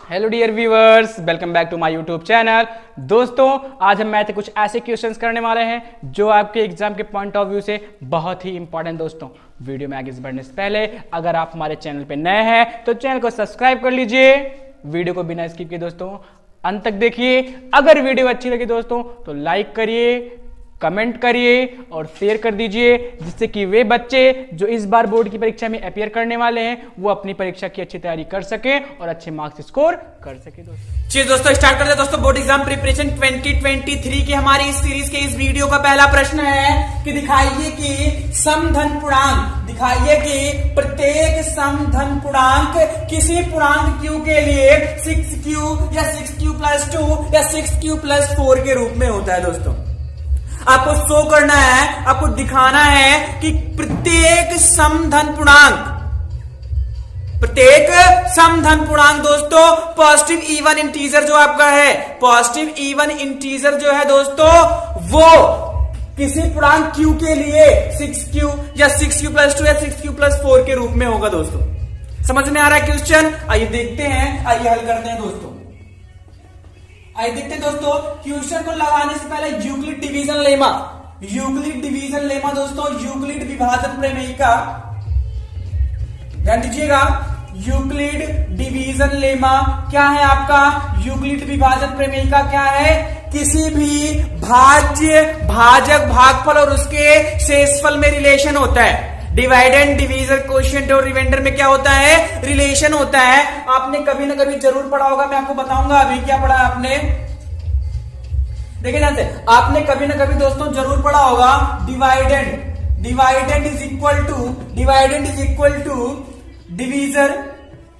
Hello dear viewers, welcome back to my YouTube channel. दोस्तों, आज हम मैथ के कुछ ऐसे क्वेश्चंस करने वाले हैं जो आपके एग्जाम के पॉइंट ऑफ व्यू से बहुत ही इंपॉर्टेंट। दोस्तों, वीडियो में आगे बढ़ने से पहले अगर आप हमारे चैनल पे नए हैं तो चैनल को सब्सक्राइब कर लीजिए। वीडियो को बिना स्किप किए दोस्तों अंत तक देखिए। अगर वीडियो अच्छी लगी दोस्तों तो लाइक करिए, कमेंट करिए और शेयर कर दीजिए, जिससे कि वे बच्चे जो इस बार बोर्ड की परीक्षा में अपीयर करने वाले हैं वो अपनी परीक्षा की अच्छी तैयारी कर सके और अच्छे मार्क्स स्कोर कर सके। चलिए दोस्तों स्टार्ट करते हैं। दोस्तों, बोर्ड एग्जाम प्रिपरेशन 2023 की हमारी इस सीरीज के इस वीडियो का पहला प्रश्न है कि दिखाइए कि समधन पूर्णांक, दिखाइए कि प्रत्येक समधन पूर्णांक किसी पूर्णांक q के लिए 6q या 6q + 2 या 6q + 4 के रूप में होता है। दोस्तों, आपको शो करना है, आपको दिखाना है कि प्रत्येक समधन पूर्णांक दोस्तों पॉजिटिव इवन इंटीजर जो आपका है, पॉजिटिव इवन इंटीजर जो है दोस्तों वो किसी पूर्णांक q के लिए 6q या 6q + 2 या 6q + 4 के रूप में होगा। दोस्तों, समझ में आ रहा है क्वेश्चन? आइए देखते हैं, आइए हल करते हैं। दोस्तों, आइए देखते हैं। दोस्तों, क्वेश्चन को लगाने से पहले यूक्लिड डिवीजन लेमा, दोस्तों यूक्लिड विभाजन प्रमेयिका, ध्यान दीजिएगा। यूक्लिड डिवीजन लेमा क्या है आपका? यूक्लिड विभाजन प्रमेयिका क्या है? किसी भी भाज्य, भाजक, भागफल और उसके शेषफल में रिलेशन होता है। डिवाइडेंड, डिवीजर, कोशिएंट और रिमाइंडर में क्या होता है? रिलेशन होता है। आपने कभी ना कभी जरूर पढ़ा होगा, मैं आपको बताऊंगा अभी क्या पढ़ा है आपने। देखिए ध्यान से, आपने कभी ना कभी दोस्तों जरूर पढ़ा होगा dividend is equal to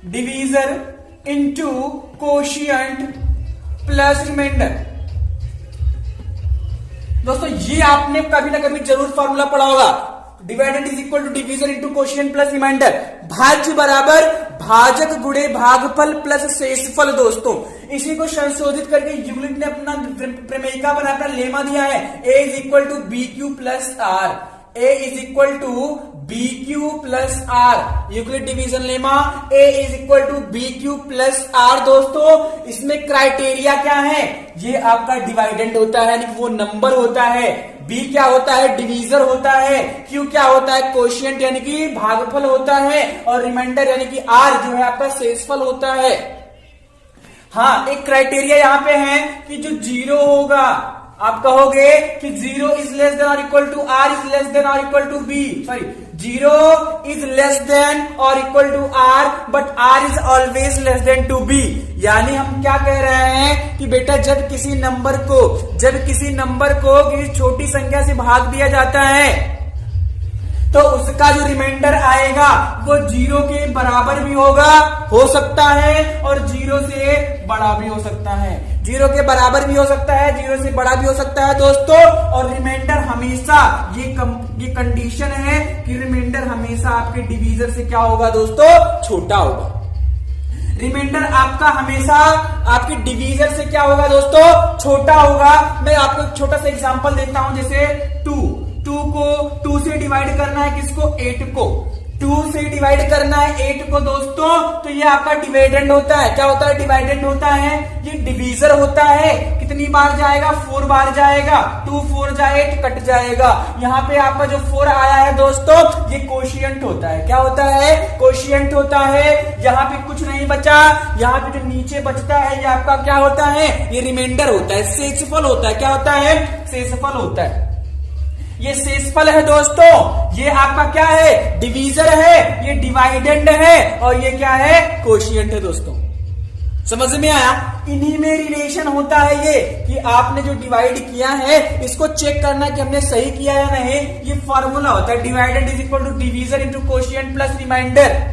divisor into quotient plus remainder. दोस्तों, ये आपने कभी ना कभी जरूर फॉर्मूला पढ़ा होगा। Dividend is equal to divisor into quotient plus remainder. भाज्य बराबर भाजक गुणे भागफल प्लस शेषफल। दोस्तों, इसी को संशोधित करके यूक्लिड ने अपना प्रमेयिका बना, अपना लेमा दिया है a is equal to BQ + R, a is equal to BQ + R। Euclid division lemma a is equal to BQ + R। दोस्तों, इसमें क्राइटेरिया क्या है? ये आपका डिवाइडेंड होता है, यानी कि वो नंबर होता है। B क्या होता है? डिवीजर होता है। Q क्या होता है? कोशिएंट यानी कि भागफल होता है। और रिमाइंडर यानी कि R जो है आपका शेषफल होता है। हाँ, एक क्राइटेरिया यहां पे है कि जो 0 होगा, आप कहोगे कि 0 is less than or equal to R is less than or equal to B, sorry 0 is less than or equal to R but R is always less than to B। यानी हम क्या कह रहे हैं कि बेटा जब किसी नंबर को किसी छोटी संख्या से भाग दिया जाता है तो उसका जो रिमाइंडर आएगा वो 0 के बराबर भी होगा, हो सकता है, और 0 से बड़ा भी हो सकता है। 0 के बराबर भी हो सकता है, 0 से बड़ा भी हो सकता है दोस्तों। और रिमाइंडर हमेशा, ये कंडीशन है कि रिमाइंडर हमेशा आपके डिवीजर से क्या होगा दोस्तों? छोटा होगा। रिमाइंडर आपका हमेशा आपके डिवीजर से क्या होगा दोस्तों? छोटा होगा। मैं आपको एक छोटा सा एग्जांपल देता हूं, जैसे 2 को 2 से डिवाइड करना है, किसको? 8 को 2 से डिवाइड करना है 8 को दोस्तों, तो ये आपका डिवाइडेंड होता है। क्या होता है? डिवाइडेंड होता है। ये डिवीजर होता है। कितनी बार जाएगा? 4 बार जाएगा। 2 4 जाए 8 कट जाएगा। यहाँ पे आपका जो 4 आया है दोस्तों, ये कोशिएंट होता है। क्या होता है? कोशिएंट होता है। यहाँ पे कुछ नहीं बचा, यहाँ पे जो नीचे बचता है ये आपका क्या होता है? ये रिमाइंडर होता है, शेषफल होता है। क्या होता है? शेषफल होता है। ये शेषफल है दोस्तों, ये आपका क्या है? डिवीजर है, ये डिवाइडेंड है, और ये क्या है? कोशिएंट है। दोस्तों, समझ में आया? इन्हीं में रिलेशन होता है ये कि आपने जो डिवाइड किया है इसको चेक करना कि हमने सही किया या नहीं। ये फॉर्मूला होता है dividend is equal to divisor into quotient plus remainder.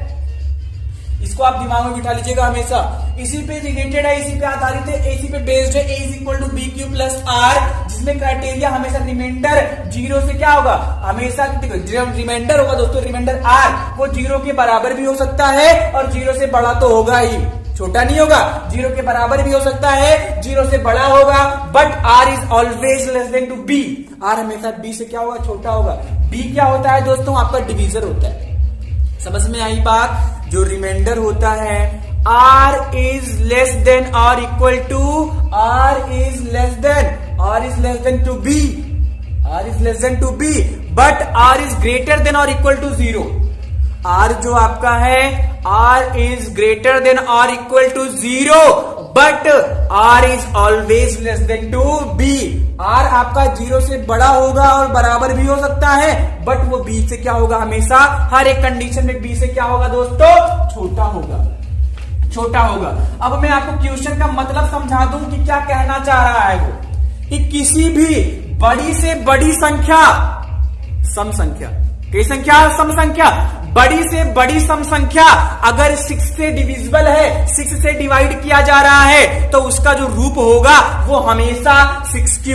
इसको आप दिमाग में बिठा लीजिएगा हमेशा। इसी पे रिलेटेड है, इसी पे आधारित है, इसी पे बेस्ड है। a is equal to BQ + R, जिसमें क्राइटेरिया हमेशा रिमाइंडर 0 से क्या होगा? हमेशा रिमाइंडर होगा दोस्तों, रिमाइंडर R वो 0 के बराबर भी हो सकता है और 0 से बड़ा तो होगा ही, छोटा नहीं होगा। 0 के बराबर भी हो सकता है, 0 से बड़ा होगा, but R is always less than to B। R हमेशा B से क्या होगा? छोटा होगा। B क्या होता है दोस्तों? आपका डिवीजर होता है। समझ में आई बात? जो रिमाइंडर होता है r is less than or equal to r is less than to b, r is less than to b, but r is greater than or equal to 0. r जो आपका है r is greater than or equal to 0, but r is always less than to b. r आपका 0 से बड़ा होगा और बराबर भी हो सकता है, बट वो b से क्या होगा, हमेशा हर एक कंडीशन में b से क्या होगा दोस्तों, छोटा होगा, छोटा होगा. अब मैं आपको क्वेश्चन का मतलब समझा दूं कि क्या कहना चाह रहा है वो, कि किसी भी बड़ी से बड़ी संख्या, सम संख्या, कई संख्या सम संख्या, बड़ी से बड़ी सम संख्या अगर 6 से डिविजिबल है, 6 से डिवाइड किया जा रहा है, तो उसका जो रूप होगा वो हमेशा 6q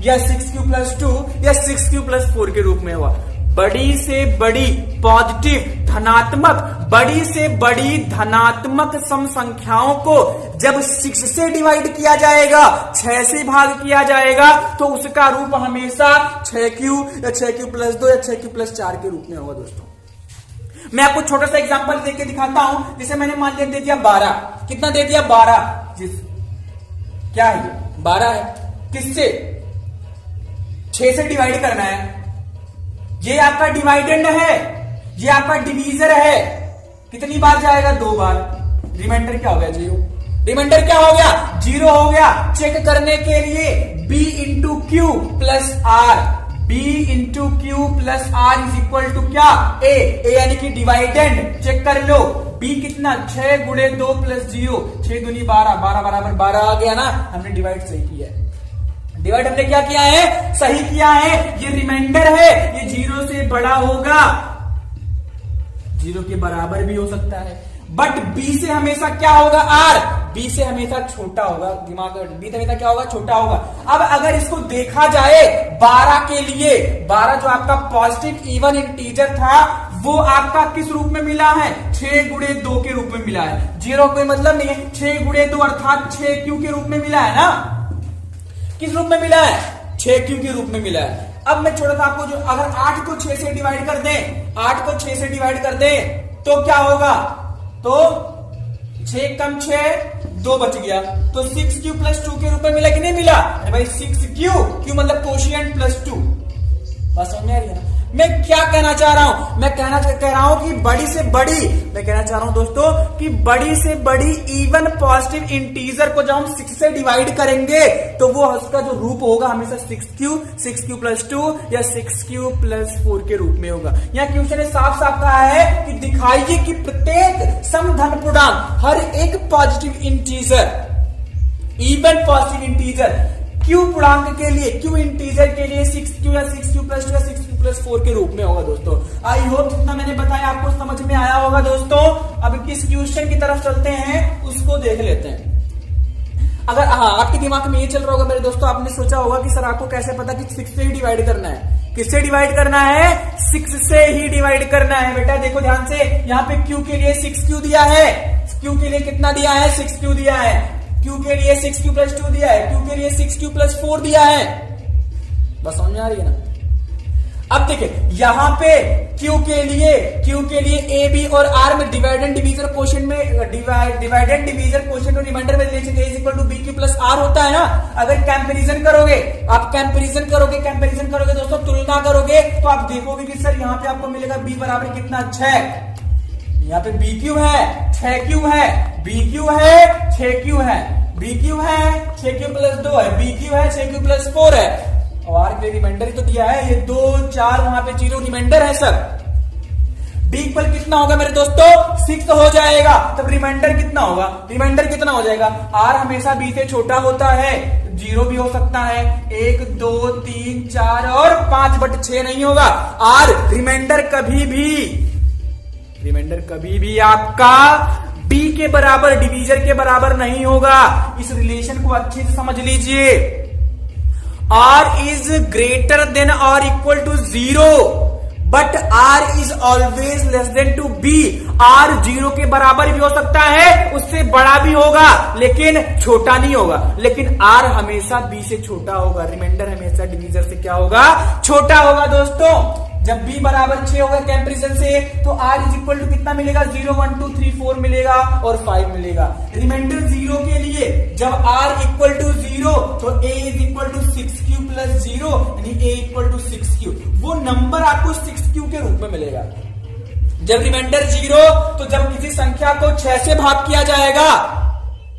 या 6q प्लस 2 या 6q प्लस 4 के रूप में होगा. बड़ी से बड़ी पॉजिटिव धनात्मक, बड़ी से बड़ी धनात्मक सम संख्याओं को जब 6 से डिवाइड किया जाएगा, 6 से भाग किया जाएगा, तो उसका रूप हमेशा 6q या 6q प्लस 2 या 6q प्लस 4 के रूप में होगा. दोस्तों मैं आपको छोटा सा एग्जांपल देके दिखाता हूं. जैसे मैंने मान लिया दे दिया 12, कितना दे दिया 12, क्या है ये 12 है, किससे 6 से डिवाइड करना है. ये आपका डिवाइडेंड है, ये आपका डिवीजर है, कितनी बार जाएगा 2 बार. रिमाइंडर क्या हो गया 0, रिमाइंडर क्या हो गया 0 हो गया. चेक करने के लिए b into Q plus R, b into Q plus R is equal to क्या a यानी कि डिवाइडेंड. चेक कर लो b कितना 6 गुणे 2 प्लस 0, 6 दूनी 12, 12 बराबर 12 आ गया ना. हमने डिवाइड सही किया है, डिवाइड हमने क्या किया है, सही किया है. ये रिमाइंडर है, ये 0 से बड़ा होगा, 0 के बराबर भी हो सकता है, बट b से हमेशा क्या होगा r, b से हमेशा छोटा होगा. दिमाग b से हमेशा क्या होगा, छोटा होगा. अब अगर इसको देखा जाए 12 के लिए, 12 जो आपका पॉजिटिव इवन इंटीजर था वो आपका किस रूप में मिला है, 6 गुणे 2 के रूप में मिला है. 0 कोई मतलब नहीं है, 6 गुणे 2 अर्थात 6q के रूप में मिला है ना. किस रूप में मिला है, 6q के रूप में मिला है. अब मैं छोटा सा आपको जो, अगर 8 को 6 से डिवाइड कर दें, 8 को 6 से डिवाइड कर दें तो क्या होगा, तो 6 कम 6 2 बच गया, तो 6q प्लस 2 के रूप में मिला कि नहीं मिला. अरे भाई 6q, q मतलब कोशिएंट प्लस 2. बस समझ में आ रही है ना. मैं क्या कहना चाह रहा हूं, मैं कह रहा हूं कि बड़ी से बड़ी, मैं कहना चाह रहा हूं दोस्तों कि बड़ी से बड़ी इवन पॉजिटिव इंटीजर को जब हम 6 से डिवाइड करेंगे तो वो उसका जो रूप होगा हमेशा 6q प्लस 2 या 6q प्लस 4 के रूप में होगा. यहाँ क्वेश्चन ने साफ साफ कहा है कि दिखाइए कि प्रत्येक समधन पूर्णांक, हर एक positive integer, even positive integer Q पूर्णांक के लिए, क्यू इंटीजर के लिए 6q या 6q प्लस 2 या 6q प्लस 4 के रूप में होगा. दोस्तों आई होप जितना मैंने बताया आपको समझ में आया होगा. दोस्तों अब किस क्वेश्चन की तरफ चलते हैं उसको देख लेते हैं. अगर आपके दिमाग में ये चल रहा होगा मेरे दोस्तों, आपने सोचा होगा कि सर आपको कैसे पता कि 6 से ही डिवाइड करना है. किससे डिवाइड करना है, 6 से ही डिवाइड करना है. बेटा देखो ध्यान से, यहाँ पे q के लिए 6q दिया है, q के लिए कितना दिया है, 6q दिया है, q के लिए 6q प्लस 2 दिया है, q के लिए 6q प्लस 4 दिया है. बस समझ में आ रही है ना. अब देखिए यहाँ पे q के लिए a b और r में डिवाइडेंड डिवीजर क्वोशिएंट में, डिवाइडेंड डिवीजर क्वोशिएंट और रिमाइंडर में relation a equal to b q plus r होता है ना. अगर कंपैरिजन करोगे, आप कंपैरिजन करोगे दोस्तों, तुलना करोगे तो आप देखोगे कि सर यहाँ पे आपको मिलेगा b बराबर कितना 6, यहाँ पे BQ है 6Q है, BQ है 6Q है, BQ है 6Q प्लस 2 है, BQ है 6Q प्लस 4 है, और के रिमाइंडर ही तो दिया है, ये 2 4 वहां पे 0 रिमाइंडर है सर. b इक्वल कितना होगा मेरे दोस्तों, 6 हो जाएगा. तब रिमाइंडर कितना होगा, रिमाइंडर कितना हो जाएगा, r हमेशा b से छोटा होता है, 0 भी हो सकता है, 1 2 3 4 और 5 बट 6 नहीं होगा. r रिमाइंडर कभी भी आपका b के बराबर, डिवीजर के बराबर नहीं होगा. इस रिलेशन को अच्छे से समझ लीजिए. r is greater than or equal to 0 but r is always less than to b. r 0 के बराबर भी हो सकता है, उससे बड़ा भी होगा, लेकिन छोटा नहीं होगा. लेकिन r हमेशा b से छोटा होगा. रिमाइंडर हमेशा डिवीजर से क्या होगा, छोटा होगा. दोस्तों जब b बराबर 6 होगा कंपैरिजन से तो r इज इक्वल टू कितना मिलेगा 0 1 2 3 4 मिलेगा और 5 मिलेगा। रिमाइंडर 0 के लिए जब r इक्वल टू 0 तो a is equal to 6q plus 0 यानी a इक्वल टू 6q, वो नंबर आपको 6q के रूप में मिलेगा। जब रिमाइंडर 0 तो जब किसी संख्या को 6 से भाग किया जाएगा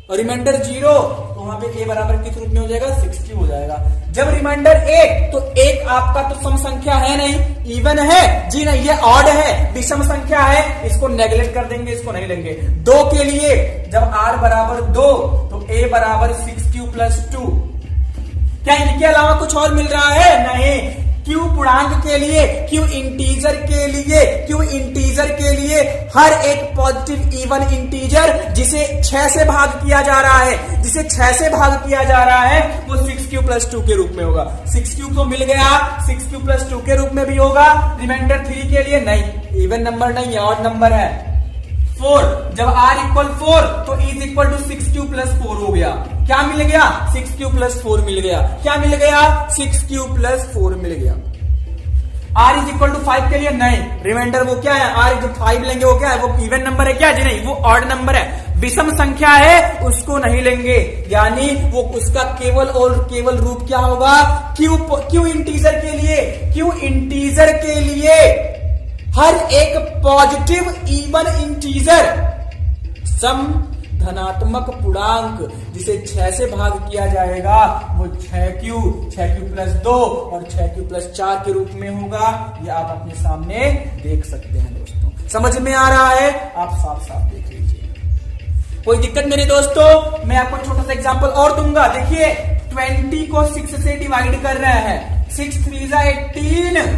और रिमाइंडर 0 तो वहां पे a बराबर किस रूप में हो जाएगा 6q हो जाएगा। जब रिमाइंडर 1 तो 1 आपका तो सम संख्या है नहीं, इवन है जी नहीं, ये ऑड है, विषम संख्या है, इसको नेगलेक्ट कर देंगे, इसको नहीं लेंगे। 2 के लिए जब r बराबर 2 तो a बराबर 6q प्लस 2। क्या इनके अलावा कुछ और मिल रहा है? नहीं। क्यू पूर्णांक के लिए, क्यू इंटीजर के लिए, क्यू इंटीजर के लिए हर एक पॉजिटिव इवन इंटीजर जिसे 6 से भाग किया जा रहा है, जिसे 6 से भाग किया जा रहा है वो 6q प्लस 2 के रूप में होगा। 6q तो मिल गया, 6q प्लस 2 के रूप में भी होगा। रिमाइंडर 3 के लिए नहीं, इवन नंबर नहीं है, ऑड नंबर है। 4 जब r इक्वल 4 तो is equal to 6q plus 4 हो गया। क्या मिल गया? 6q प्लस 4 मिल गया। क्या मिल गया? 6q प्लस 4 मिल गया। r इज इक्वल टू 5 के लिए नहीं, रिमाइंडर वो क्या है, r जो 5 लेंगे वो क्या है, वो इवन नंबर है क्या? जी नहीं, वो ऑड नंबर है, विषम संख्या है, उसको नहीं लेंगे। यानी वो उसका केवल और केवल रूप क्या होगा? क्यू इंटीजर के लिए, क्यू इंटीजर के लिए हर एक पॉजिटिव इवन इंटीजर सम धनात्मक पूर्णांक जिसे 6 से भाग किया जाएगा वो 6q प्लस 2 और 6q प्लस 4 के रूप में होगा। ये आप अपने सामने देख सकते हैं दोस्तों। समझ में आ रहा है? आप साफ साफ देख लीजिए, कोई दिक्कत मेरे दोस्तों। मैं आपको छोटा सा एग्जांपल और दूंगा। देखिए 20 को 6 से डिवाइड कर रहे हैं, 6 3 18,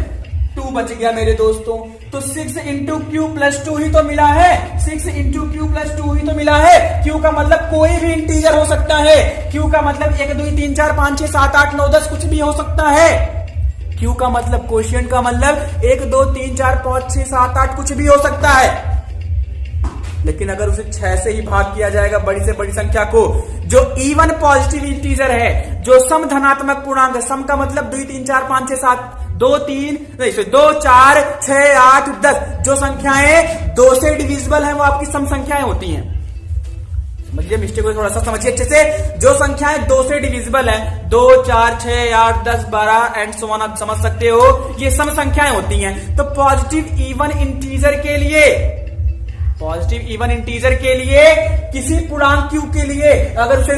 2 बच गया मेरे दोस्तों। तो 6 इंटू क्यू प्लस 2 ही तो मिला है, 6 इंटू क्यू प्लस 2 ही तो मिला है। क्यू का मतलब कोई भी इंटीजर हो सकता है, क्यू का मतलब 1 2 3 4 5 6 7 8 9 10 कुछ भी हो सकता है। क्यू का मतलब क्वोशिएंट का मतलब 1 2 3 4 5 6 7 8 कुछ भी हो सकता है। लेकिन अगर उसे 6 से ही भाग किया जाएगा बड़ी से बड़ी संख्या को, जो इवन पॉजिटिव इंटीजर है, जो सम धनात्मक पूर्णांक है, सम का मतलब 2 3 4 5 6 7 2 3 नहीं 2 4 6 8 10, जो संख्याएं 2 से डिविजिबल हैं वो आपकी सम संख्याएं होती हैं। समझिए, मिस्टेक को थोड़ा सा समझिए अच्छे से। जो संख्याएं 2 से डिविजिबल है, 2 4 6 8 10 12 एंड सो ऑन, आप समझ सकते हो, ये सम संख्याएं होती हैं। तो पॉजिटिव इवन इंटीजर के लिए, पॉजिटिव इवन इंटीजर के लिए किसी पूर्णांक क्यू के लिए अगर उसे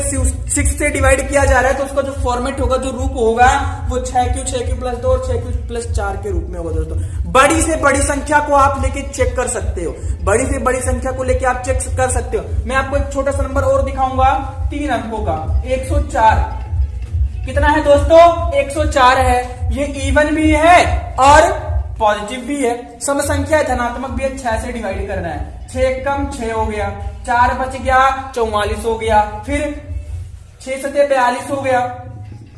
6 से डिवाइड किया जा रहा है तो उसका जो फॉर्मेट होगा, जो रूप होगा, वो 6q प्लस 2 और 6q प्लस 4 के रूप में होगा दोस्तों। बड़ी से बड़ी संख्या को आप लेके चेक कर सकते हो, बड़ी से बड़ी संख्या को लेके आप चेक कर सकते हो। मैं आपको एक छोटा सा नंबर और दिखाऊंगा, 3 अंकों का, 104 कितना है दोस्तों? 104 है। ये इवन भी है और पॉजिटिव भी है, सम संख्या है, धनात्मक भी है। 6 से डिवाइड करना है, 6 कम 6 हो गया, 4 बच गया 44 हो गया, फिर 6 7 42 हो गया,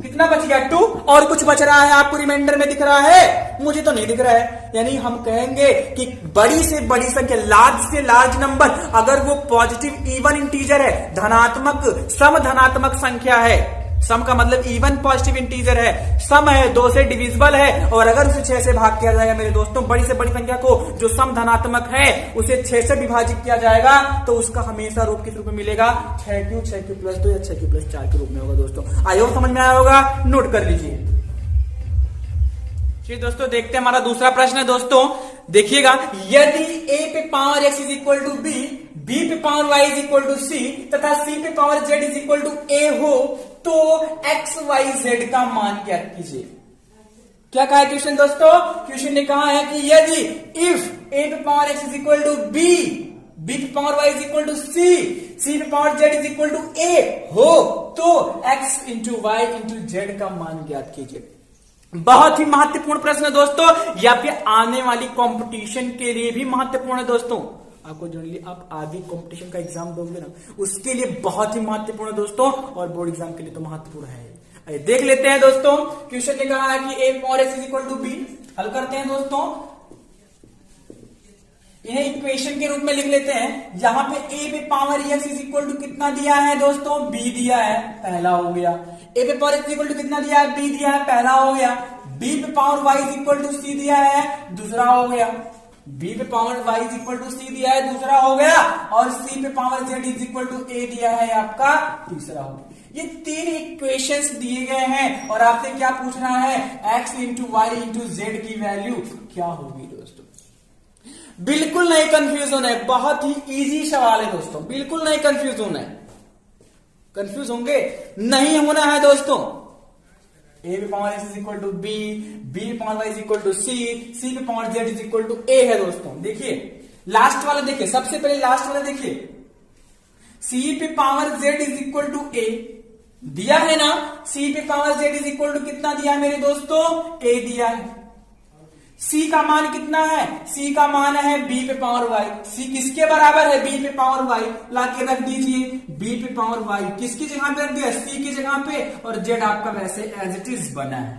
कितना बच गया 2, और कुछ बच रहा है आपको रिमाइंडर में दिख रहा है? मुझे तो नहीं दिख रहा है। यानी हम कहेंगे कि बड़ी से बड़ी संख्या, लार्ज से लार्ज नंबर, अगर वो पॉजिटिव इवन इंटीजर है, धनात्मक सम धनात्मक संख्या है, सम का मतलब इवन पॉजिटिव इंटीजर है, सम है, 2 से डिविजिबल है, और अगर उसे 6 से भाग किया जाएगा मेरे दोस्तों, बड़ी से बड़ी संख्या को जो सम धनात्मक है उसे 6 से विभाजित किया जाएगा तो उसका हमेशा रूप किस रूप में मिलेगा? 6q प्लस 2 या 6q प्लस 4 के रूप में होगा दोस्तों। आई होप समझ में आया होगा, नोट कर लीजिए। चलिए दोस्तों देखते हैं हमारा दूसरा प्रश्न है दोस्तों। देखिएगा, यदि a पे power x is equal to b, b पे power y is equal to c तथा c पे power z is equal to a हो तो x y z का मान ज्ञात कीजिए। क्या कहा है क्वेश्चन दोस्तों? क्वेश्चन ने कहा है कि यदि इफ a पे power x is equal to b, b पे power y is equal to c, c पे power z is equal to a हो तो x into y into z का मान ज्ञात कीजिए। बहुत ही महत्वपूर्ण प्रश्न है दोस्तों, या फिर आने वाली कंपटीशन के लिए भी महत्वपूर्ण है दोस्तों। आपको जनरली आप आगे कंपटीशन का एग्जाम दोगे ना, उसके लिए बहुत ही महत्वपूर्ण है दोस्तों, और बोर्ड एग्जाम के लिए तो महत्वपूर्ण है। देख लेते हैं दोस्तों, क्वेश्चन ने कहा है कि a power x is equal to b, हल करते हैं दोस्तों। इन्हें इक्वेशन के रूप में लिख लेते हैं। यहां पे a पे power x is equal to कितना दिया है दोस्तों? b दिया है, पहला हो गया। a पे power x is equal to कितना दिया है? b दिया है, पहला हो गया। b पे power y is equal to c दिया है, दूसरा हो गया। b पे power y is equal to c दिया है, दूसरा हो गया। और c पे power z is equal to a दिया है आपका, तीसरा हो गया। ये 3 इक्वेशंस दिए गए हैं और आपसे क्या पूछना है, x into Y into Z की वैल्यू क्या होगी दोस्तों। बिल्कुल नहीं कंफ्यूज होना है, बहुत ही इजी सवाल है दोस्तों, बिल्कुल नहीं कंफ्यूज होना है। कंफ्यूज होंगे नहीं होना है दोस्तों। a पे power x is equal to b, b पे power y is equal to c, c पे power z is equal to a है दोस्तों। देखिए लास्ट वाला देखिए, सबसे पहले लास्ट वाला देखिए, c पे power z is equal to a दिया है ना, c पे power z is equal to कितना दिया है मेरे दोस्तों, a दिया है। c का मान कितना है, c का मान है b पे पावर y, c किसके बराबर है, b पे पावर y, लाके रख दीजिए b पे पावर y, किसकी जगह पे रख दिया, c की जगह पे, और z आपका वैसे एज इट इज बना है,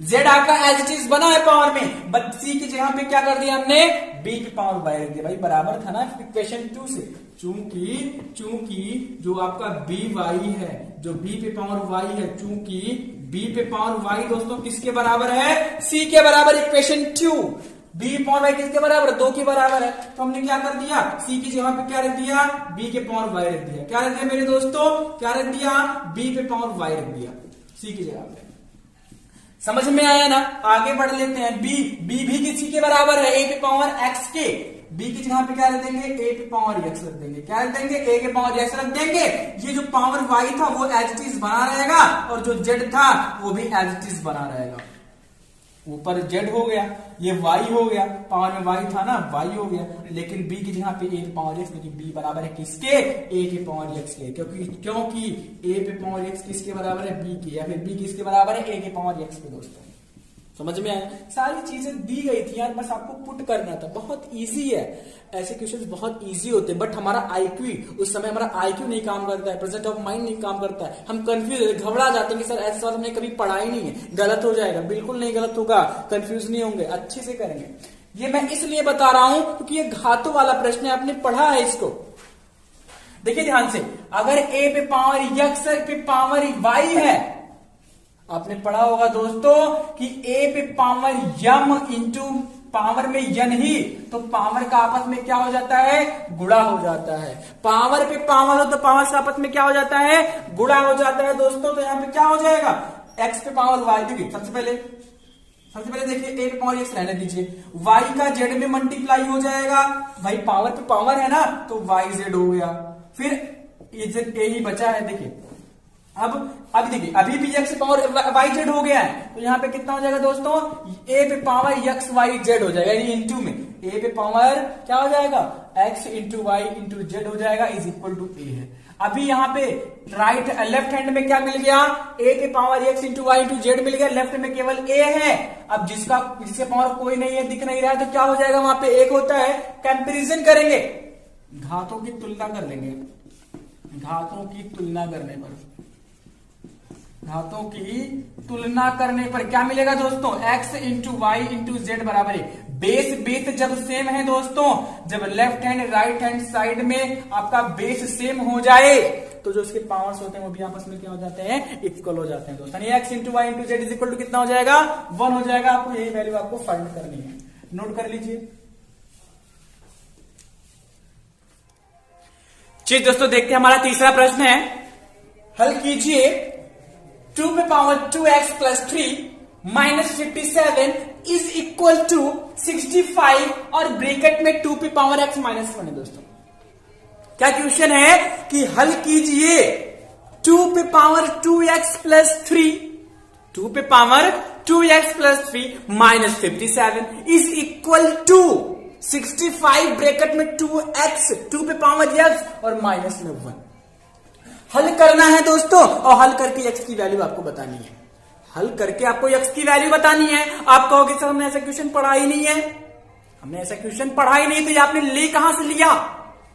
z आपका एज इट इज बना है पावर में, बट c की जगह पे क्या कर दिया हमने, b पे पावर y रख दिया। भाई बराबर था ना इक्वेशन 2 से, चूंकि जो आपका by है, जो b पे पावर y है, चूंकि b पे पावर y दोस्तों किसके बराबर है, c के बराबर, इक्वेशन 2 b पे पावर y किसके बराबर, 2 के बराबर है। तो हमने क्या कर दिया, c की जगह पे क्या रख दिया, b के पावर y रख दिया। क्या रख दिया मेरे दोस्तों, क्या रख दिया, b पे पावर y रख दिया c की जगह पे। समझ में आया ना, आगे बढ़ लेते हैं। b भी किसी के बराबर है, a पे पावर x के, b की जगह पे क्या रख देंगे, a पे पावर x रख देंगे। क्या रख देंगे, a के पावर x रख देंगे। ये जो पावर y था वो एज इट इज बना रहेगा, और जो z था वो भी एज इट इज बना रहेगा। ऊपर z हो गया, ये y हो गया, पावर में y था ना, y हो गया, लेकिन b की जगह पे a पे पावर x, क्योंकि b बराबर है किसके, a के पावर x के, क्योंकि a पे पावर x किसके बराबर है, b के, या फिर b किसके बराबर है, a के पावर x के। दोस्तों समझ में आया, सारी चीजें दी गई थी यार, बस आपको पुट करना था। बहुत इजी है, ऐसे क्वेश्चंस बहुत इजी होते हैं, बट हमारा आईक्यू, उस समय हमारा आईक्यू नहीं काम करता है, प्रेजेंट ऑफ माइंड नहीं काम करता है, हम कंफ्यूज घबरा जाते हैं कि सर ऐसा सवाल हमने कभी पढ़ा ही नहीं है, गलत हो जाएगा। बिल्कुल नहीं गलत होगा, कंफ्यूज नहीं होंगे, अच्छे से करेंगे। ये मैं इसलिए बता रहा हूं क्योंकि ये घातों वाला प्रश्न है, आपने पढ़ा है इसको। देखिए ध्यान से, अगर a पे पावर x पे पावर y है, आपने पढ़ा होगा दोस्तों कि a पे पावर m इंटू पावर में n ही, तो पावर का आपस में क्या हो जाता है, गुणा हो जाता है। पावर पे पावर हो तो पावर का आपस में क्या हो जाता है, गुणा हो जाता है दोस्तों। तो यहां पे क्या हो जाएगा, x पे पावर y। देखिए सबसे पहले देखिए a पे पावर x रहने दीजिए, y का z में मल्टीप्लाई हो जाएगा। भाई पावर पे पावर है ना, तो yz हो गया, फिर ये a ही बचा है। देखिए अब देखिए, अभी भी x पावर yz हो गया है, तो यहाँ पे कितना हो जाएगा दोस्तों, a पे पावर x y z हो जाएगा, यानी इंटू में a पे पावर क्या हो जाएगा, x into y into z हो जाएगा, इज इक्वल टू a है। अभी यहाँ पे लेफ्ट हैंड में क्या मिल गया, a पे power x into y into z मिल गया, लेफ्ट में केवल a है। अब जिसके पावर कोई नहीं है, दिख नहीं रहा है, तो क्या हो जाएगा, वहां पे 1 होता है। कंपेरिजन करेंगे, घातों की तुलना कर लेंगे, घातों की तुलना करने पर क्या मिलेगा दोस्तों, x into Y into Z बराबर है। बेस जब सेम है दोस्तों, जब left hand right hand side में आपका बेस सेम हो जाए, तो जो उसके पावर्स होते हैं वो भी आपस में क्या हो जाते हैं, इक्वल हो जाते हैं दोस्तों। x into Y into Z is equal to कितना हो जाएगा, 1 हो जाएगा। आपको यही वैल्यू आपको फाइंड करनी है, नोट कर लीजिए। चलिए दोस्तों देखते हैं, हमारा तीसरा प्रश्न है, हल कीजिए 2 पे power 2x plus 3 minus 57 is equal to 65 और ब्रैकेट में 2 पे पावर x माइनस 1 है। दोस्तों क्या क्वेश्चन है कि हल कीजिए 2 पे पावर 2x प्लस 3, 2 पे power 2x plus 3 minus 57 is equal to 65 bracket में 2x, 2 पे पावर x और माइनस में 1। हल करना है दोस्तों, और हल करके x की वैल्यू आपको बतानी है। हल करके आपको x की वैल्यू बतानी है। आप कहोगे सर हमने ऐसा क्वेश्चन पढ़ा ही नहीं है, हमने ऐसा क्वेश्चन पढ़ा ही नहीं, तो ये आपने ले कहां से लिया?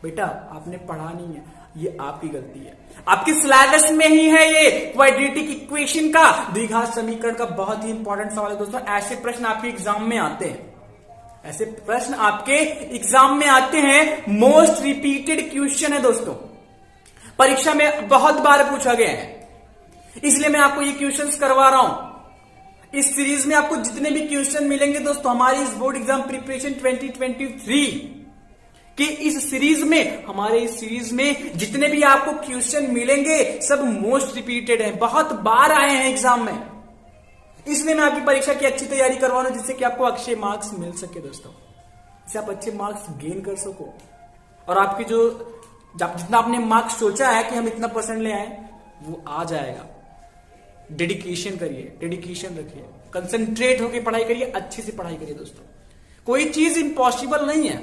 बेटा आपने पढ़ा नहीं है, ये आपकी गलती है। आपके सिलेबस में ही है ये क्वाड्रेटिक इक्वेशन का, द्विघात समीकरण का बहुत ही इंपॉर्टेंट सवाल है दोस्तों। ऐसे प्रश्न आपके एग्जाम में आते हैं, ऐसे प्रश्न आपके एग्जाम में आते हैं। मोस्ट रिपीटेड क्वेश्चन है दोस्तों, परीक्षा में बहुत बार पूछा गया है, इसलिए मैं आपको ये क्वेश्चंस करवा रहा हूं। इस सीरीज में आपको जितने भी क्वेश्चन मिलेंगे दोस्तों हमारी इस बोर्ड एग्जाम प्रिपरेशन 2023 कि इस सीरीज में, हमारे इस सीरीज में जितने भी आपको क्वेश्चन मिलेंगे सब मोस्ट रिपीटेड हैं, बहुत बार आए हैं एग्जाम में। इसलिए मैं आपकी परीक्षा की अच्छी तैयारी करवा रहा हूं जिससे कि आपको अच्छे मार्क्स मिल सके दोस्तों, जिससे आप अच्छे मार्क्स गेन कर सको और आपकी जो जितना आपने मार्क्स सोचा है कि हम इतना परसेंट ले आए वो आ जाएगा। डेडिकेशन करिए, डेडिकेशन रखिए, कंसंट्रेट होकर पढ़ाई करिए, अच्छे से पढ़ाई करिए दोस्तों। कोई चीज इम्पॉसिबल नहीं है,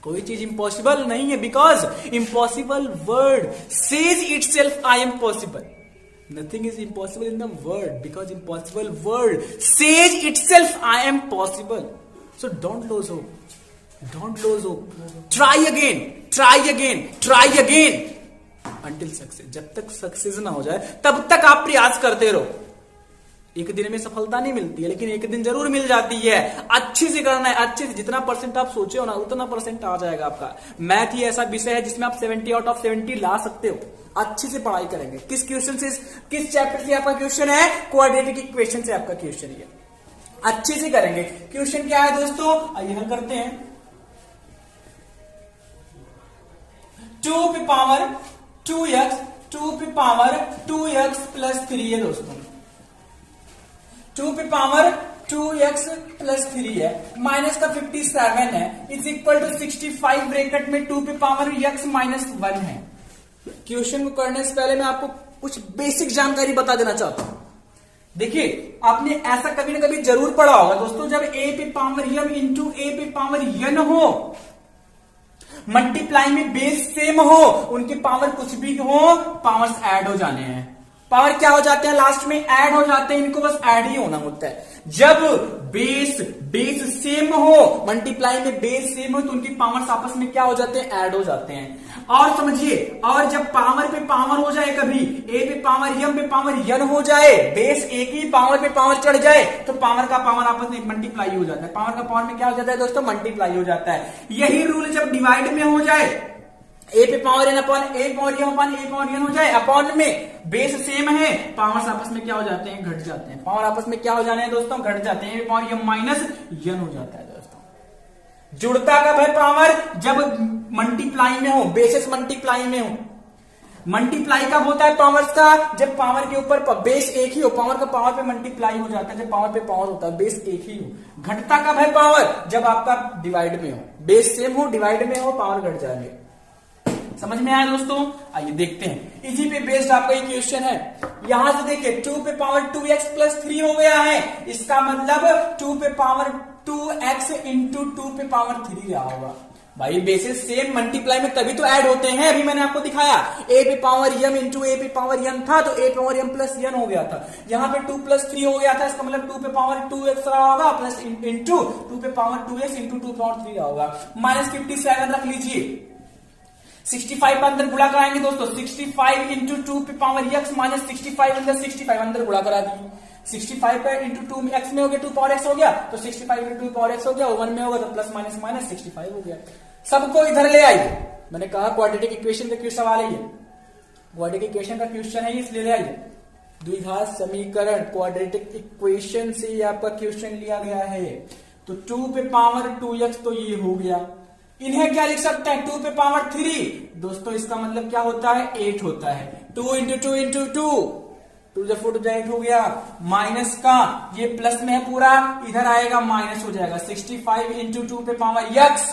कोई चीज इम्पॉसिबल नहीं है, because impossible word says itself I am possible. Nothing is impossible in the word because impossible word says itself I am possible. So don't lose hope, don't lose hope, try again, try again, try again until success. जब तक success ना हो जाए तब तक आप प्रयास करते रहो। एक दिन में सफलता नहीं मिलती है लेकिन एक दिन जरूर मिल जाती है। अच्छे से करना है, अच्छे से, जितना परसेंट आप सोचे हो ना उतना परसेंट आ जाएगा आपका। मैथ ही ऐसा विषय है जिसमें आप 70 आउट ऑफ 70 ला सकते हो। अच्छे से पढ़ाई करेंगे। किस क्वेश्चन से, किस चैप्टर से आपका क्वेश्चन है? क्वाड्रेटिक इक्वेशन से आपका क्वेश्चन है। अच्छे से करेंगे। क्वेश्चन क्या है दोस्तों, आइए हल करते हैं। 2 पे पावर 2x, 2 पे पावर 2x प्लस 3 है दोस्तों। 2 पे पावर 2x प्लस 3 है, माइनस का 57 है, इज इक्वल टू 65 ब्रैकेट में 2 पे पावर x माइनस 1 है। क्वेश्चन को करने से पहले मैं आपको कुछ बेसिक जानकारी बता देना चाहता हूं। देखिए, आपने ऐसा कभी ना कभी जरूर पढ़ा होगा दोस्तों, जब a पे पावर m इंटू a पे पावर n हो, मल्टीप्लाई में बेस सेम हो, उनके पावर कुछ भी हो, पावर्स ऐड हो जाने हैं। पावर क्या हो जाते हैं? लास्ट में ऐड हो जाते हैं, इनको बस ऐड ही होना होता है। जब बेस सेम हो, मल्टीप्लाई में बेस सेम हो, तो उनकी पावर्स आपस में क्या हो जाते हैं? ऐड हो जाते हैं। और समझिए, और जब पावर पे पावर हो जाए, कभी a पे पावर m पे पावर n हो जाए, बेस एक ही पावर पे पावर चढ़ जाए, तो पावर का पावर आपस में मल्टीप्लाई हो जाता है। पावर का पावर में क्या हो जाता है दोस्तों? मल्टीप्लाई हो जाता है। यही रूल जब डिवाइड में हो जाए, a पे power n upon a power m upon a power n हो जाए, अपॉन में बेस सेम है, पावर्स आपस में क्या हो जाते हैं? घट जाते हैं। पावर आपस में क्या हो जाने हैं दोस्तों? घट जाते हैं। a power m minus n हो जाता है दोस्तों। जुड़ता कब है पावर? जब मल्टीप्लाई में हो, बेसिस मल्टीप्लाई में हो। मल्टीप्लाई कब होता है पावर्स का? जब पावर के ऊपर बेस एक ही हो, पावर का पावर पे मल्टीप्लाई हो जाता है, जब पावर पे पावर होता है, बेस एक ही हो। घटता कब है पावर? जब आपका डिवाइड में हो, बेस सेम हो, डिवाइड में हो, पावर घट जाएंगे। समझ में आया दोस्तों? आइए देखते हैं। इसी पे बेस्ड आपका ये क्वेश्चन है। यहां से देखिए, 2 पे पावर 2x प्लस 3 हो गया है, इसका मतलब 2 पे पावर 2x इंटू 2 पे पावर 3 रहा होगा। भाई बेसिस सेम, मल्टीप्लाई में तभी तो ऐड होते हैं। अभी मैंने आपको दिखाया, a पे पावर m इंटू a पे पावर n था, तो a पे पावर m प्लस n हो गया था। यहाँ पे 2 प्लस 3 हो गया था, इसका मतलब 2 पे पावर 2x रहा होगा, प्लस इंटू 2 पे पावर 2x इंटू 2 पे पावर 3 रहा होगा। माइनस 57 रख लीजिए। 65 का अंदर गुणा कराएंगे दोस्तों, 65 इंटू 2 पे पावर x माइनस 65 अंदर 65 अंदर गुणा करा दी। 65 का इंटू 2 x में हो गया, 2 पावर x हो गया, तो 65 इंटू 2 पावर x हो गया, 1 में होगा तो प्लस माइनस माइनस 65 हो गया। सबको इधर ले आइए। मैंने कहा क्वाड्रेटिक इक्वेशन का क्वेश्चन सवाल है ये, क्वाड्रेटिक इक्वेशन का क्वेश्चन है, इसलिए ले आइए। द्विघात समीकरण, क्वाड्रेटिक इक्वेशन से आपका क्वेश्चन लिया गया है। तो 2 पे पावर 2x तो ये हो गया। इन्हें क्या लिख सकते हैं? 2 पे पावर 3 दोस्तों, इसका मतलब क्या होता है? 8 होता है। 2 इंटू 2 इंटू 2, 2 जब 4 8 हो गया। माइनस का ये प्लस में है पूरा, इधर आएगा माइनस हो जाएगा। 65 इंटू 2 पे पावर x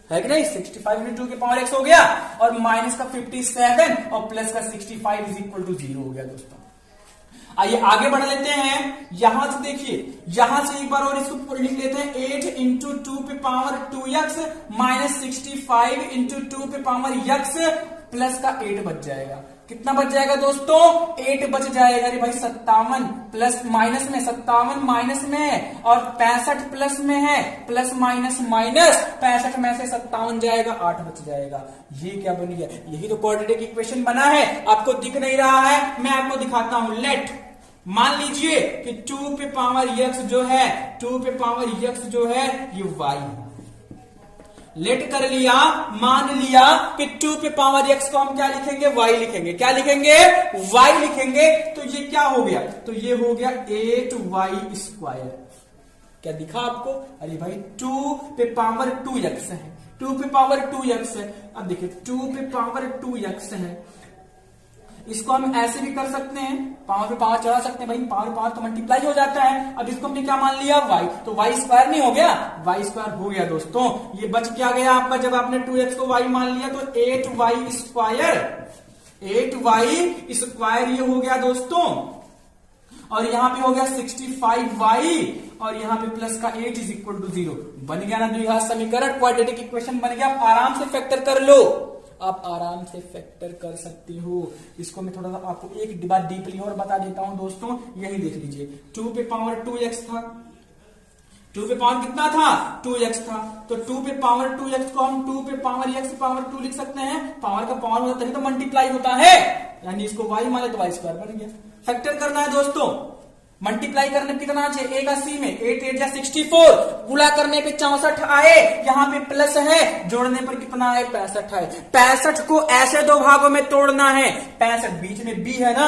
है कि नहीं? 65 इंटू 2 के पावर x हो गया, और माइनस का 57 और प्लस का 65 इज इक्वल टू 0 हो गया दोस्तों। आइए आगे बढ़ लेते हैं। यहां से देखिए, यहां से एक बार और इसको लिख लेते हैं। 8 इंटू 2 पे पावर 2x माइनस 65 इंटू 2 पे पावर x प्लस का 8 बच जाएगा। कितना बच जाएगा दोस्तों? 8 बच जाएगा। अरे भाई 57 प्लस माइनस में, 57 माइनस में, और 65 प्लस में है, प्लस माइनस माइनस, 65 में से 57 जाएगा, 8 बच जाएगा। ये क्या बन गया? यही तो क्वाड्रेटिक इक्वेशन बना है। आपको दिख नहीं रहा है, मैं आपको दिखाता हूं। लेट मान लीजिए कि 2 पे पावर x जो है, 2 पे पावर x जो है ये y है। लेट कर लिया, मान लिया कि 2 पे पावर x को हम क्या लिखेंगे, y लिखेंगे। क्या लिखेंगे, y लिखेंगे। तो ये क्या हो गया, तो ये हो गया 8y²। क्या दिखा आपको, अरे भाई 2 पे पावर 2x है, 2 पे पावर 2x है। अब देखिए 2 पे पावर 2x है, इसको हम ऐसे भी कर सकते हैं, पावर पे पावर चढ़ा सकते हैं भाई, पावर पावर तो मल्टीप्लाई हो जाता है। अब इसको हमने क्या मान लिया, y, तो y² नहीं हो गया, y² हो गया दोस्तों। ये बच क्या गया आपका, जब आपने 2x को y मान लिया तो 8y², 8y² ये हो गया दोस्तों। और यहां पे हो गया 65y, और यहां पे प्लस का 8 = 0। बन गया ना द्विघात समीकरण, क्वाड्रेटिक इक्वेशन बन गया। आप आराम से फैक्टर कर लो, आप आराम से फैक्टर कर सकती हो। इसको मैं थोड़ा सा आपको एक बात डीपली और बता देता हूं दोस्तों, यही देख लीजिए। 2 पे पावर 2x था, 2 पे पावर कितना था, 2x था। तो 2 पे पावर 2x को हम 2 पे पावर x पावर 2 लिख सकते हैं। पावर का पावर होता है तो मल्टीप्लाई होता है, यानी इसको y माने तो y² बन गया। फैक्टर करना है दोस्तों, मल्टीप्लाई करने पे कितना चाहिए, 1 80 में 8 8 या 64, गुणा करने पे 64 आए, यहाँ पे प्लस है, जोड़ने पर कितना है, 65 है। 65 को ऐसे दो भागों में तोड़ना है, 65 बीच में b है ना,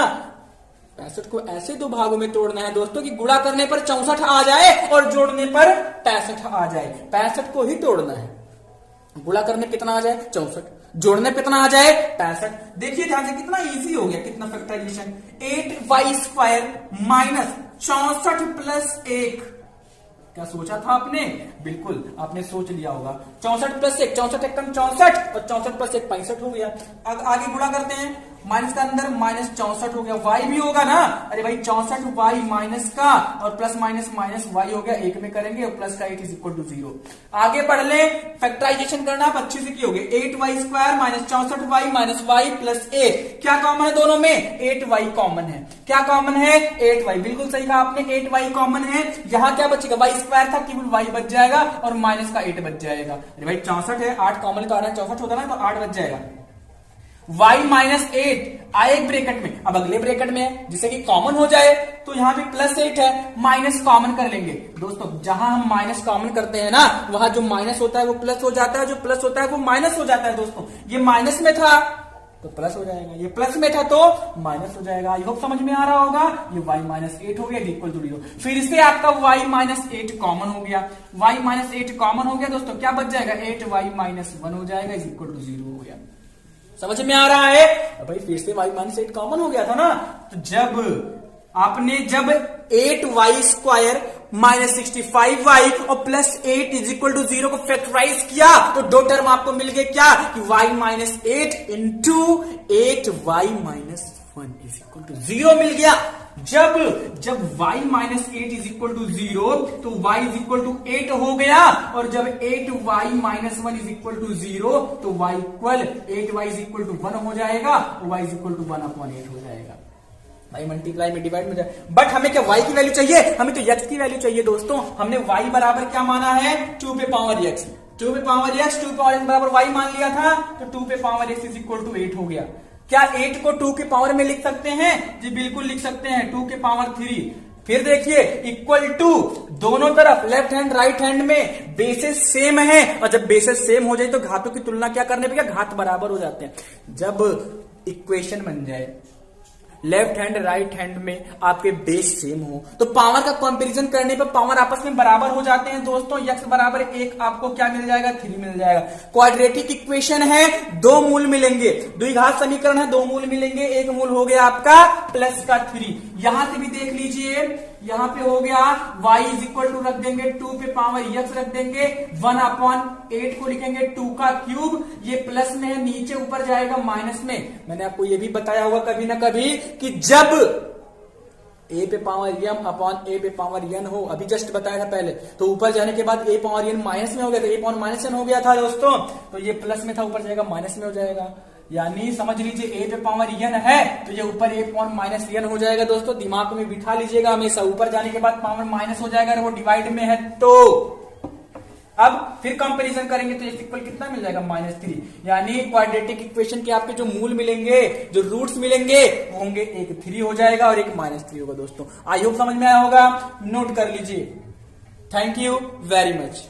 65 को ऐसे दो भागों में तोड़ना है दोस्तों कि गुणा करने पर 64 आ जाए और जोड़ने पर 65 आ जाए। 65 को ही तोड़ना है, गुणा करने कितना आ जाए, 64, जोड़ने पे कितना आ जाए, 65। देखिए ध्यान से कितना इजी हो गया, कितना फैक्टराइजेशन। 8y² minus 64 plus 1। क्या सोचा था आपने, बिल्कुल आपने सोच लिया होगा। 64 प्लस 1, 64 एक कम 64, और 64 प्लस 1 65 हो गया। अब आगे गुणा करते हैं, माइनस का अंदर माइनस 64 हो गया, y भी होगा ना, अरे भाई 64y माइनस का और प्लस माइनस माइनस y हो गया, एक में करेंगे और प्लस का 8 = 0। आगे पढ़ ले, फैक्टराइजेशन करना आप अच्छे से कियोगे। 8y² minus 64y minus y plus a, क्या कॉमन है दोनों में, 8y कॉमन है। क्या कॉमन है, 8y, बिल्कुल सही कहा आपने, 8y कॉमन है। यहां क्या बचेगा, y² था, केवल y बच जाएगा और माइनस का 8 बच जाएगा। अरे भाई 64 है, 8 कॉमन तो आ रहा है, 64 होता ना तो 8 बच जाएगा। y माइनस 8 आए एक ब्रैकेट में, अब अगले ब्रैकेट में है जिससे कि कॉमन हो जाए, तो यहां पे प्लस 8 है, माइनस कॉमन कर लेंगे दोस्तों। जहां हम माइनस कॉमन करते हैं ना, वहां जो माइनस होता है वो प्लस हो जाता है, जो प्लस होता है वो माइनस हो जाता है दोस्तों। ये माइनस में था तो प्लस हो जाएगा, ये प्लस में था तो माइनस हो जाएगा। आई होप समझ में आ रहा होगा। ये y माइनस 8 हो गया, इक्वल टू 0। फिर से आपका y माइनस 8 कॉमन हो गया, y माइनस 8 कॉमन हो गया दोस्तों, क्या बच जाएगा, 8y माइनस 1 हो जाएगा, इज इक्वल टू 0 हो गया। समझ में आ रहा है भाई, फिर से y माइनस 8 कॉमन हो गया था ना, तो जब आपने 8y² माइनस 65y और प्लस 8 इज इक्वल टू 0 को फैक्टराइज किया तो दो टर्म आपको मिल गए, क्या कि y minus 8 into 8y minus 1 is equal to 0 मिल गया। जब y minus 8 is equal to 0 तो y इज इक्वल टू 8 हो गया, और जब 8y minus 1 is equal to 0 तो y equal 8y is equal to 1 हो जाएगा, y इज इक्वल टू 1/8 हो जाएगा। भाई मल्टीप्लाई में डिवाइड में जाए, बट हमें क्या y की वैल्यू चाहिए, हमें तो x की वैल्यू चाहिए दोस्तों। हमने y बराबर क्या माना है, 2 पे पावर x, 2 पे पावर x, 2 पे पावर x बराबर y मान लिया था, तो 2 पे power x is equal to 8 हो गया। क्या 8 को 2 के पावर में लिख सकते हैं, जी बिल्कुल लिख सकते हैं, 2 के पावर 3। फिर देखिए इक्वल टू, दोनों तरफ लेफ्ट हैंड राइट हैंड में बेसेस सेम है, और जब बेसेस सेम हो जाए तो घातों की तुलना क्या करने पे क्या घात बराबर हो जाते हैं। जब इक्वेशन बन जाए लेफ्ट हैंड राइट हैंड में आपके बेस सेम हो तो पावर का कंपैरिजन करने पर पावर आपस में बराबर हो जाते हैं दोस्तों। x बराबर 1 आपको क्या मिल जाएगा, 3 मिल जाएगा। क्वाड्रेटिक इक्वेशन है, दो मूल मिलेंगे, द्विघात समीकरण है, दो मूल मिलेंगे, एक मूल हो गया आपका प्लस का 3। यहां से भी देख लीजिए, यहां पे हो गया y इज इक्वल टू रख देंगे 2 पे पावर x रख देंगे, 1/8 को लिखेंगे 2 का क्यूब, ये प्लस में है, नीचे ऊपर जाएगा माइनस में। मैंने आपको ये भी बताया होगा कभी ना कभी कि जब a पे पावर m अपॉन a पे पावर n हो, अभी जस्ट बताया था पहले, तो ऊपर जाने के बाद a पावर n माइनस में हो गया था, a पावर माइनस n हो गया था दोस्तों, तो ये प्लस में था, ऊपर जाएगा माइनस में हो जाएगा। यानी समझ लीजिए a पे पावर n है तो ये ऊपर a पावर माइनस n हो जाएगा दोस्तों। दिमाग में बिठा लीजिएगा हमेशा, ऊपर जाने के बाद पावर माइनस हो जाएगा और वो डिवाइड में है। तो अब फिर कंपैरिजन करेंगे तो x इक्वल कितना मिल जाएगा, -3। यानी क्वाड्रेटिक इक्वेशन के आपके जो मूल मिलेंगे, जो रूट्स मिलेंगे, वो होंगे एक 3 हो जाएगा और एक -3 होगा दोस्तों। आई होप समझ में आया होगा, नोट कर लीजिए। Thank you very much.